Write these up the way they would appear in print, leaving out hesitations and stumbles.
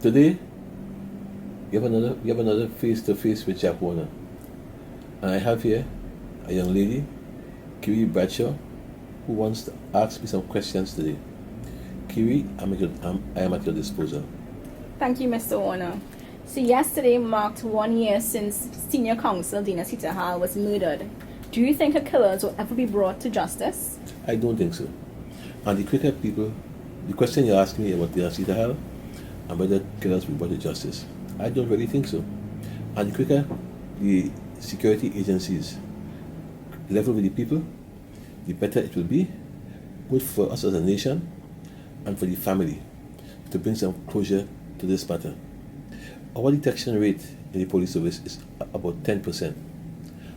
Today, we have another face-to-face with Jack Warner. And I have here a young lady, Kiri Bradshaw, who wants to ask me some questions today. Kiri, I am at your disposal. Thank you, Mr. Warner. So yesterday marked 1 year since senior counsel Dina Sitahal was murdered. Do you think her killers will ever be brought to justice? I don't think so. And the quicker people, the question you asked me about Dina Sitahal and whether killers will be brought to justice, I don't really think so. And the quicker the security agencies level with the people, the better it will be, both for us as a nation and for the family, to bring some closure to this matter. Our detection rate in the police service is about 10%.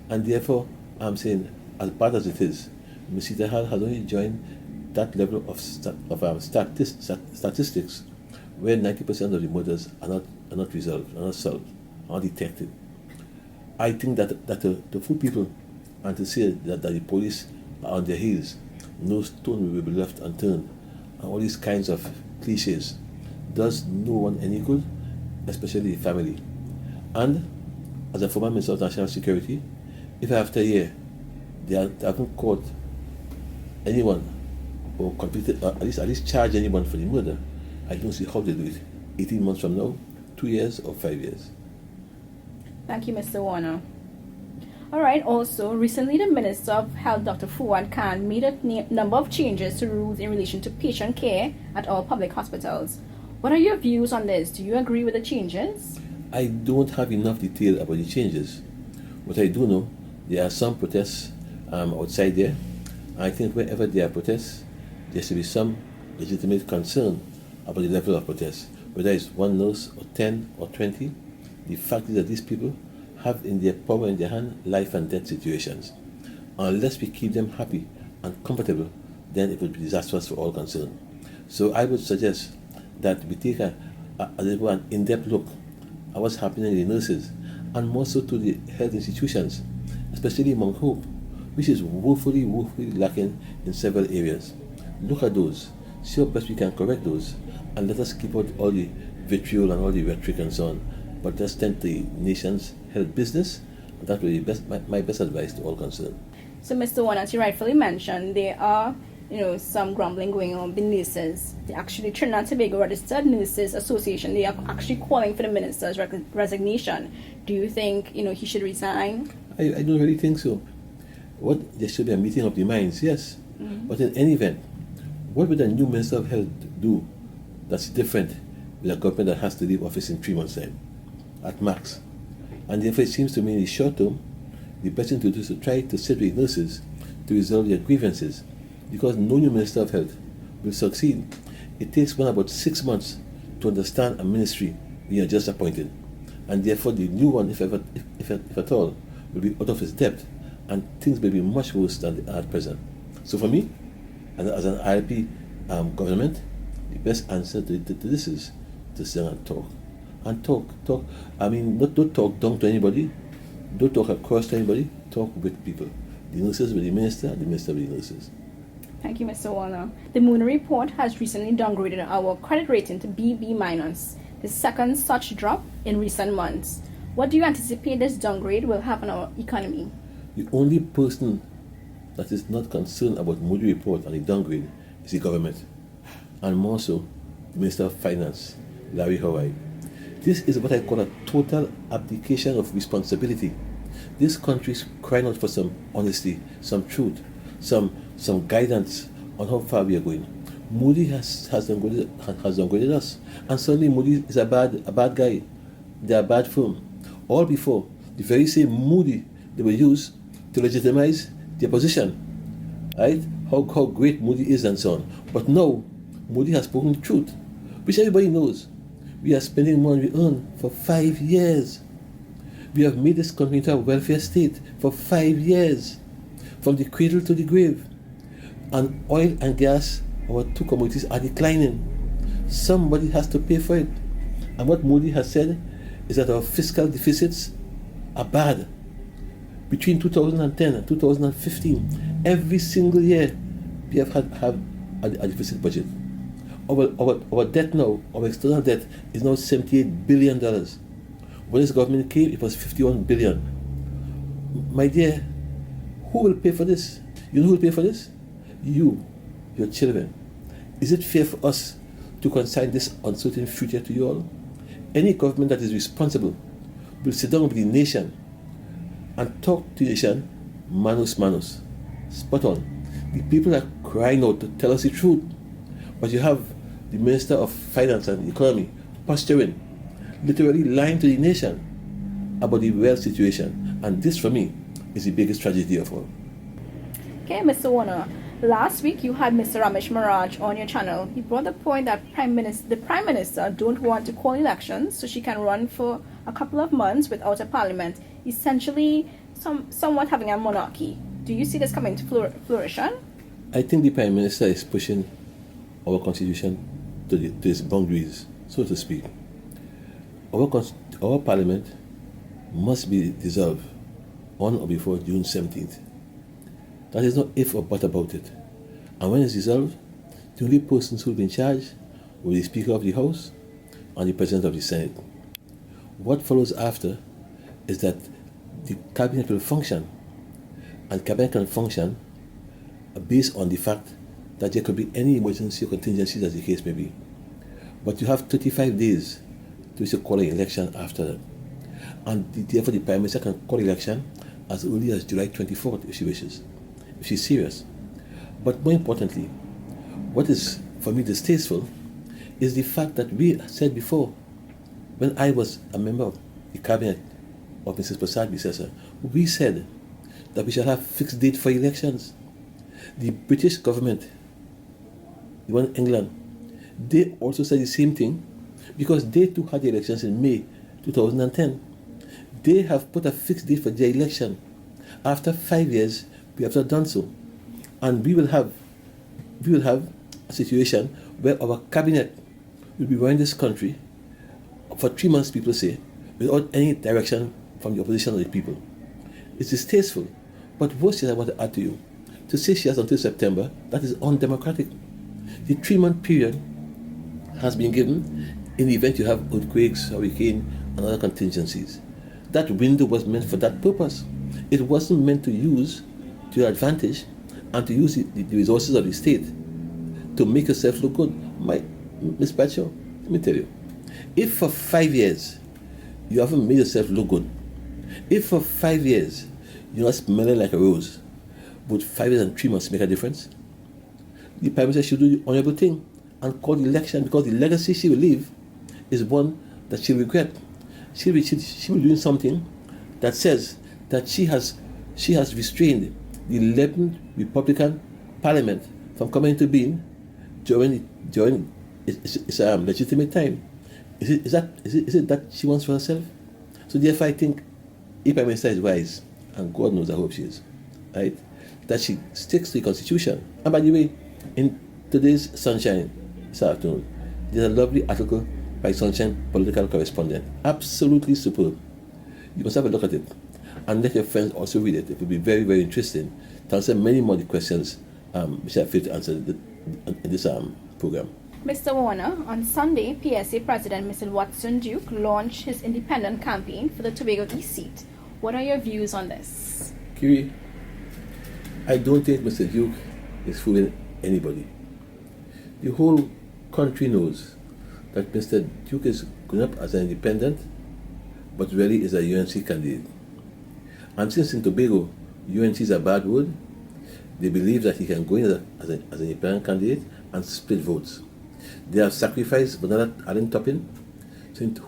And therefore, I'm saying, as bad as it is, Ms. Sitahal has only joined that level of statistics where 90% of the murders are not resolved, are not solved, are not detected. I think that to fool people and to say that the police are on their heels, no stone will be left unturned, and all these kinds of cliches, does no one any good, especially the family. And as a former Minister of National Security, if after a year they haven't caught anyone or completed, or at least charged anyone for the murder, I don't see how they do it. 18 months from now, 2 years or 5 years. Thank you, Mr. Warner. All right, also, recently the Minister of Health, Dr. Fuad Khan, made a number of changes to rules in relation to patient care at all public hospitals. What are your views on this? Do you agree with the changes? I don't have enough detail about the changes. What I do know, there are some protests outside there. I think wherever there are protests, there should be some legitimate concern about the level of protests. Whether it's 1 nurse or 10 or 20, the fact is that these people have in their power in their hand life and death situations. Unless we keep them happy and comfortable, then it would be disastrous for all concerned. So I would suggest that we take an in-depth look at what's happening in the nurses, and more so to the health institutions, especially Mount Hope, which is woefully lacking in several areas. Look at those, see how best we can correct those, and let us keep out all the vitriol and all the rhetoric and so on, but just tend to the nation's health business, and that will be my best advice to all concerned. So, Mr. Warner, as you rightfully mentioned, there are some grumbling going on with the nurses. Actually, Trinidad and Tobago Registered Nurses Association, they are actually calling for the minister's resignation. Do you think he should resign? I don't really think so. There should be a meeting of the minds, yes. Mm-hmm. But in any event, what would a new Minister of Health do that's different with a government that has to leave office in 3 months' time, at max? And therefore, it seems to me in the short term, the best thing to do is to try to sit with nurses to resolve their grievances, because no new Minister of Health will succeed. It takes one about 6 months to understand a ministry when you're just appointed, and therefore the new one, if at all, will be out of its depth, and things may be much worse than they are at present. So for me, as an ILP government, the best answer to this is to sit and talk. And talk. I mean, don't talk down to anybody, don't talk across to anybody, talk with people. The nurses with the minister, and the minister with the nurses. Thank you, Mr. Warner. The Moon report has recently downgraded our credit rating to BB-, the second such drop in recent months. What do you anticipate this downgrade will have on our economy? The only person that is not concerned about Moody report and the downgrade is the government, and more so, the Minister of Finance, Larry Hawaii. This is what I call a total abdication of responsibility. This country is crying out for some honesty, some truth, some guidance on how far we are going. Moody has downgraded us, and suddenly Moody is a bad guy. They are a bad firm. All before the very same Moody they will use to legitimize their position, right? How great Moody is and so on. But now Moody has spoken the truth, which everybody knows. We are spending more than we earn for 5 years. We have made this country into a welfare state for 5 years, from the cradle to the grave. And oil and gas, our two commodities, are declining. Somebody has to pay for it. And what Moody has said is that our fiscal deficits are bad. Between 2010 and 2015, every single year we have had a deficit budget. Our debt now, our external debt, is now $78 billion. When this government came, it was 51 billion. My dear, who will pay for this? You know who will pay for this? You, your children. Is it fair for us to consign this uncertain future to you all? Any government that is responsible will sit down with the nation and talk to the nation manus manus. Spot on. The people are crying out to tell us the truth. But you have the Minister of Finance and Economy posturing, literally lying to the nation about the real situation. And this, for me, is the biggest tragedy of all. Okay, Mr. Warner. Last week you had Mr. Ramesh Maraj on your channel. He brought the point that the Prime Minister don't want to call elections so she can run for a couple of months without a parliament, essentially somewhat having a monarchy. Do you see this coming to fruition? I think the Prime Minister is pushing our constitution to its boundaries, so to speak. Our parliament must be dissolved on or before June 17th. That is no if or but about it. And when it's dissolved, the only persons who will be in charge will be the Speaker of the House and the President of the Senate. What follows after is that the Cabinet will function, and Cabinet can function based on the fact that there could be any emergency or contingencies as the case may be. But you have 35 days to call an election after that. And therefore the Prime Minister can call election as early as July 24th if she wishes, if she's serious. But more importantly, what is for me distasteful is the fact that we said before, when I was a member of the Cabinet of Mrs. Prasad Bisesa, we said that we shall have fixed date for elections. The British government, the one in England, they also said the same thing because they too had the elections in May 2010. They have put a fixed date for their election. After 5 years, we have not done so. And we will have a situation where our cabinet will be running this country for 3 months, people say, without any direction from the opposition or the people. It's distasteful. But worse is I want to add to you, to say she has until September, that is undemocratic. The 3-month period has been given in the event you have earthquakes, hurricane, and other contingencies. That window was meant for that purpose. It wasn't meant to use to your advantage and to use the resources of the state to make yourself look good. Ms. Bradshaw, let me tell you, if for 5 years you haven't made yourself look good, if for 5 years you're not smelling like a rose, would 5 years and 3 months make a difference? The Prime Minister should do the honorable thing and call the election, because the legacy she will leave is one that she'll regret. She'll be doing something that says that she has restrained the 11th Republican Parliament from coming into being during its legitimate time. Is it that she wants for herself? So therefore I think if Prime Minister is wise, and God knows I hope she is, right, that she sticks to the Constitution. And by the way, in today's Sunshine this afternoon, there's a lovely article by Sunshine political correspondent, absolutely superb. You must have a look at it and let your friends also read it. It will be very, very interesting to answer many more of the questions which I failed to answer in this program. Mr. Warner, on Sunday, PSA President Mr. Watson Duke launched his independent campaign for the Tobago East seat. What are your views on this? Kiri, I don't think Mr. Duke is fooling anybody. The whole country knows that Mr. Duke is going up as an independent, but really is a UNC candidate. And since in Tobago, UNC is a bad word, they believe that he can go in as an independent candidate and split votes. They have sacrificed Bernard Allen Toppin,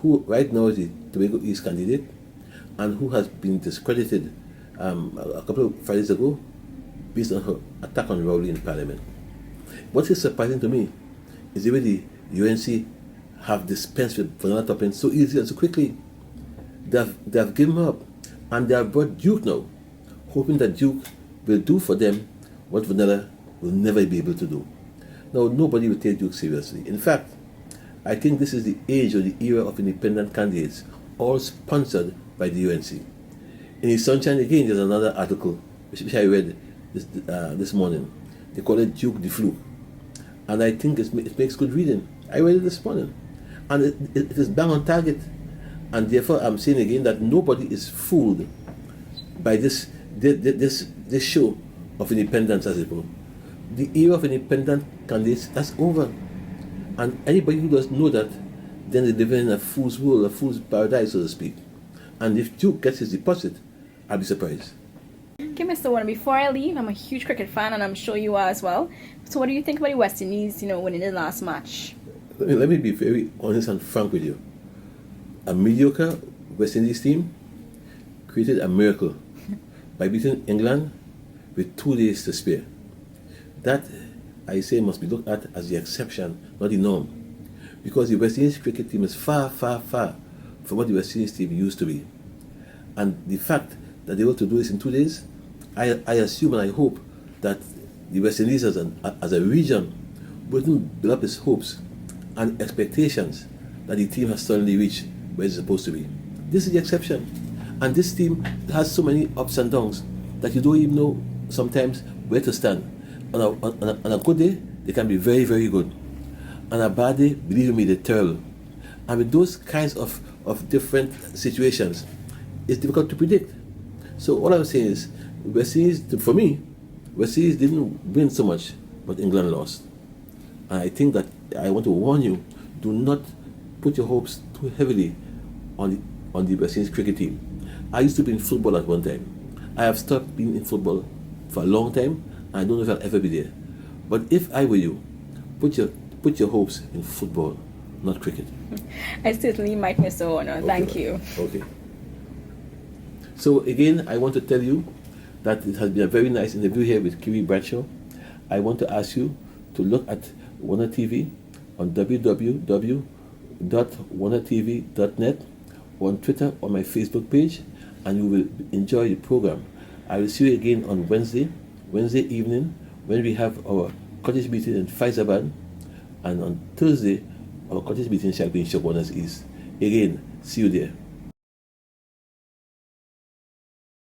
who right now is the Tobago East candidate, and who has been discredited a couple of Fridays ago based on her attack on Rowley in Parliament. What is surprising to me is the way the UNC have dispensed with Bernard Toppin so easily and so quickly. They have given up, and they have brought Duke now, hoping that Duke will do for them what Vanilla will never be able to do. Now, nobody will take Duke seriously. In fact, I think this is the age or the era of independent candidates, all sponsored by the UNC. In the Sunshine again, there's another article which I read this morning. They call it Duke the Fluke. and I think it makes good reading. I read it this morning, and it is bang on target. And therefore, I'm saying again that nobody is fooled by this show of independence, as it were. The era of independent candidates, that's over. And anybody who doesn't know that, then they live in a fool's world, a fool's paradise, so to speak. And if Duke gets his deposit, I'll be surprised. Okay, Mr. Warner, before I leave, I'm a huge cricket fan, and I'm sure you are as well. So what do you think about the West Indies, winning the last match? Let me be very honest and frank with you. A mediocre West Indies team created a miracle by beating England with 2 days to spare. That, I say, must be looked at as the exception, not the norm. Because the West Indies cricket team is far, far, far from what the West Indies team used to be. And the fact that they were able to do this in 2 days, I assume and I hope that the West Indies as a region wouldn't build up its hopes and expectations that the team has suddenly reached where it's supposed to be. This is the exception. And this team has so many ups and downs that you don't even know sometimes where to stand. On a good day, they can be very, very good. On a bad day, believe me, they're terrible. And with those kinds of different situations, it's difficult to predict. So all I'm saying is, West Indies, for me, West Indies didn't win so much, but England lost. And I think that I want to warn you, do not put your hopes too heavily on the West Indies cricket team. I used to be in football at one time. I have stopped being in football for a long time, and I don't know if I'll ever be there. But if I were you, put your hopes in football, not cricket. I certainly might, Mr. Warner. Okay. Thank you. Okay. So again, I want to tell you that it has been a very nice interview here with Kiwi Bradshaw. I want to ask you to look at Warner TV on www.warnertv.net, on Twitter, on my Facebook page, and you will enjoy the program. I will see you again on Wednesday evening, when we have our cottage meeting in Faizabad, and on Thursday, our cottage meeting shall be in Shabwanas East. Again, see you there.